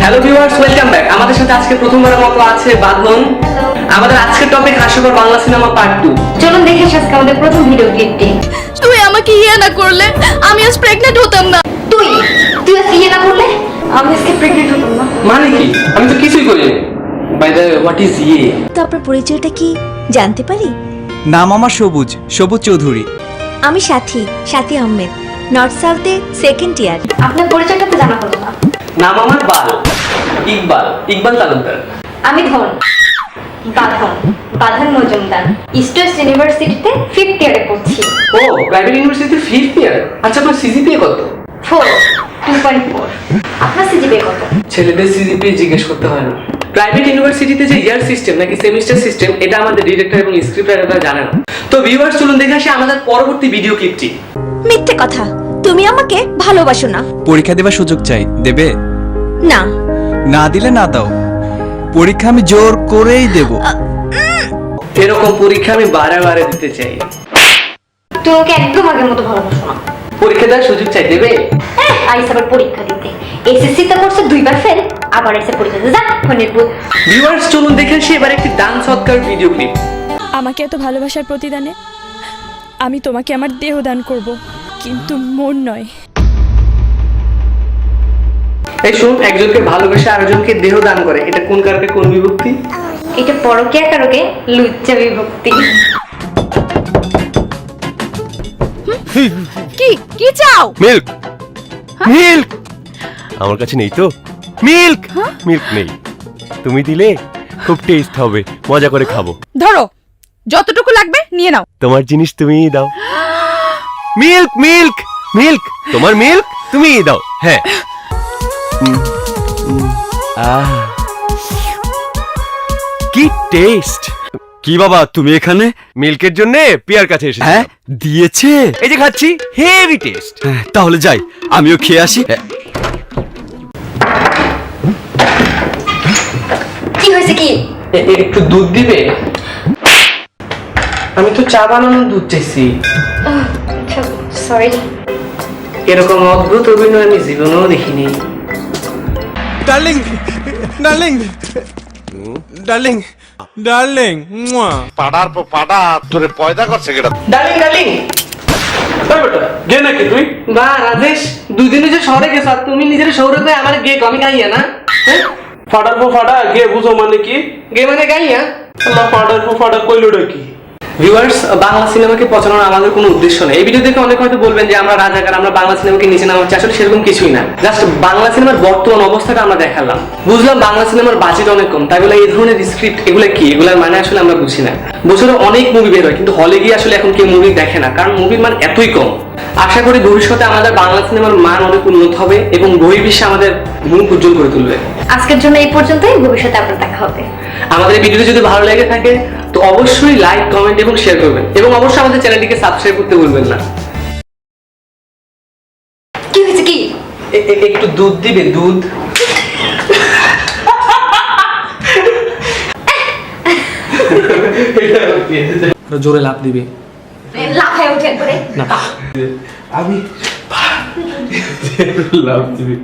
Hello viewers, welcome back. আমাদের সাথে আজকে প্রথমবারের মতো আছে বাঁধন। আমাদের আজকের টপিক হাস্যকর বাংলা সিনেমা পার্ট 2। চলুন দেখে আসি আজকে আমাদের প্রথম ভিডিও ক্লিপটি। তুই আমাকে ইয়ে না করলে আমি আজ প্রেগনেন্ট হতাম না। তুই আজকে ইয়ে না করলে আমি আজকে প্রেগনেন্ট হতাম না। মানে কি? আমি তো কিছুই করিনি। বাই দ্য হোয়াট ইজ ইয়ে? তো আপনার পরিচয়টা কি জানতে পারি? নাম আমার সবুজ চৌধুরী। আমি সাথী আহমেদ, নর্থ সাউথে সেকেন্ড ইয়ার। আপনার পরিচয়টা তো জানা হলো না। নাম আমার ইকবাল তালুকদার। আমি বাঁধন মজুমদার, ইস্ট ওয়েস্ট ইউনিভার্সিটিতে 5th ইয়ারে পড়ছি। ও, প্রাইভেট ইউনিভার্সিটিতে 5th ইয়ার। আচ্ছা, আপনার সিজিপিএ কত? 2.4। আপনার সিজিপিএ কত? ছেলেদের সিজিপিএ জিজ্ঞেস করতে হয় না। প্রাইভেট ইউনিভার্সিটিতে যে ইয়ার সিস্টেম নাকি সেমিস্টার সিস্টেম, এটা আমাদের ডিরেক্টর এবং স্ক্রিপ্ট রাইটাররা জানে না। তো ভিউয়ার্স, চলুন দেখে আসি আমাদের পরবর্তী ভিডিও ক্লিপটি। মিথ্যে কথা, তুমি আমাকে ভালোবাসো না। পরীক্ষা দেবার সুযোগ চাই, দেবে? না। না দিলে না দাও, পরীক্ষা আমি জোর করেই দেব। এরকম পরীক্ষা আমি বারে দিতে চাই। তুমি ওকে একদম আগের মতো ভালোবাসো না। পরীক্ষা দেওয়ার সুযোগ চাই, দেবে? আইস আবার পরীক্ষা দিতে, এসএসসি তে করছে 2বার ফেল, আবার এসে পরীক্ষা দিতে যা ফোনের বুথ। ভিউয়ার্স, চলুন দেখে আসি এবার একটি দান সৎকার ভিডিও ক্লিপ। আমাকে এত ভালোবাসার প্রতিদানে আমি তোমাকে আমার দেহ দান করব, কিন্তু মন নয়। এই শুন, একজনকে ভালোবেসে আরেকজনকে দেহ দান করে, এটা কোন কারকে কোন বিভক্তি? এটা পরকীয়া কারকে লুচ্চা বিভক্তি। কি চাও? মিল্ক আমার কাছে নেই তো। মিল্ক নেই, তুমি দিলে খুব টেস্ট হবে, মজা করে খাবো। ধরো, যতটুকু লাগবে নিয়ে নাও। তোমার জিনিস তুমিই দাও। মিল্ক তোমার মিল্ক তুমিই দাও। হ্যাঁ। কি টেস্ট! কি বাবা, তুমি এখানে? মিল্কের জন্য পিয়ার কাছে এসেছি। হ্যাঁ, দিয়েছে। এই যে খাচ্ছি, হেভি টেস্ট। তাহলে যাই, আমিও খেয়ে আসি। কি হয়েছে কি? একটু দুধ দিবে? আমি তো চা বানানোর দুধ চাইছি। সরি। এরকম অদ্ভুত অভিনয় আমি জীবনেও দেখিনি। ডার্লিং পাড়ার পর পাড়া তোরে পয়দা করছে কেটা? ডার্লিং গে নাকি তুই? বা রাজেশ, দুদিন যে শহরে গেছ, আর তুমি নিজের শহরে গিয়ে আমার গে কমি গাইয়া না? ফাটার পর ফাটা গে বুঝো মানে কি? গে মানে গাইয়া? আল্লাহ, ফাটার পর ফাটা কইলোটা কি? ভিউয়ার্স, বাংলা সিনেমাকে পচানোর আমাদের কোনো উদ্দেশ্য নেই। এই ভিডিও দেখে অনেক হয়তো বলবেন যে আমরা রাজাকার, আমরা বাংলা সিনেমাকে নিচে নামাচ্ছি। আসলে সেরকম কিছুই না, জাস্ট বাংলা সিনেমার বর্তমান অবস্থাটা আমরা দেখালাম। বুঝলাম বাংলা সিনেমার বাজেট অনেক কম, তাই বলে এই ধরনের স্ক্রিপ্ট এগুলো কি, এগুলোর মানে আসলে আমরা বুঝি না। বছরে অনেক মুভি বের হয়, কিন্তু হলে গিয়ে আসলে এখন কেউ মুভি দেখে না, কারণ মুভির মান এতই কম। আশা করি ভবিষ্যতে আমাদের বাংলা সিনেমার মান অনেক উন্নত হবে এবং বহির্বিশ্বে আমাদের মুখ উজ্জ্বল করে তুলবে। আজকের জন্য এই পর্যন্তই, ভবিষ্যতে আপনার দেখা হবে। আমাদের এই ভিডিওটি যদি ভালো লেগে থাকে তো অবশ্যই লাইক, কমেন্ট এবং শেয়ার করবেন, এবং অবশ্যই আমাদের চ্যানেলটিকে সাবস্ক্রাইব করতে ভুলবেন না। কি হয়েছে কি? একটু দুধ দিবে? দুধ জোরে লাভ দিবে? লাফায় উঠে একবারে না, আমি লাভ দিবি।